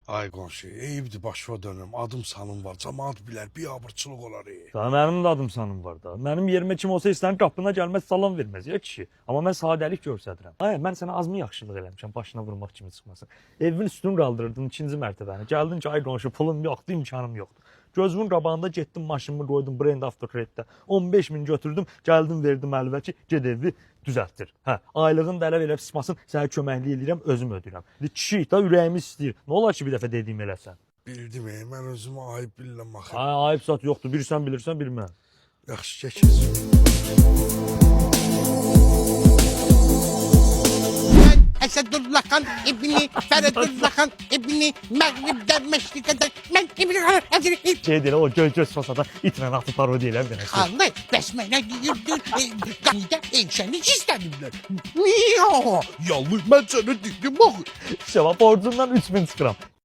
Ay qonşu, eyibdir başıma dönüm. Adım sanım var. Camaat bilər, bir abırçılıq olar. Daha mənim də adım sanım var da. Mənim yerimə kim olsa istənin qapına gəlməz, salam verməz ya kişi. Amma mən sadəlik göstərirəm. Ay, mən sənə azmı yaxşılıq eləmişəm, başına vurmaq kimi çıxmasın. Evimin üstünü qaldırırdın 2-ci mərtəbəni. Gəldin ki, ay qonşu, pulum yoxdur, imkanım yoxdur. Gözümün qabağında getdim, maşınımı qoydum Brand Avtokreditdə. 15 min götürdüm, gəldim verdim əlvə ki, ged evi düzəltdir. Hə, aylığın da elə verib sıxmasın, sənə köməklik eləyirəm, özüm ödəyirəm. Kişi da ürəyimi istəyir. Nə olar ki, bir dəfə dediyim eləsən? Bildim, mən özümü ayıb bilirəm axı. Ay, ayıb zat yoxdur. Bir sən bilirsən, bilməm. Yaxşı, keçir. Esedullah Khan İbni Feridullah Khan İbni Məğribdə Məşriqədə mən İbni Feridullah Şey deyil, o göz fasada itinə atı parodi elə bir dənə. Xanlı, bəs mənə deyirdin, qanidə enşəni gizlədiblər. Niyə? Yallı, mən sənə dedim axı. Şəva, borcundan 3000 çıxıram.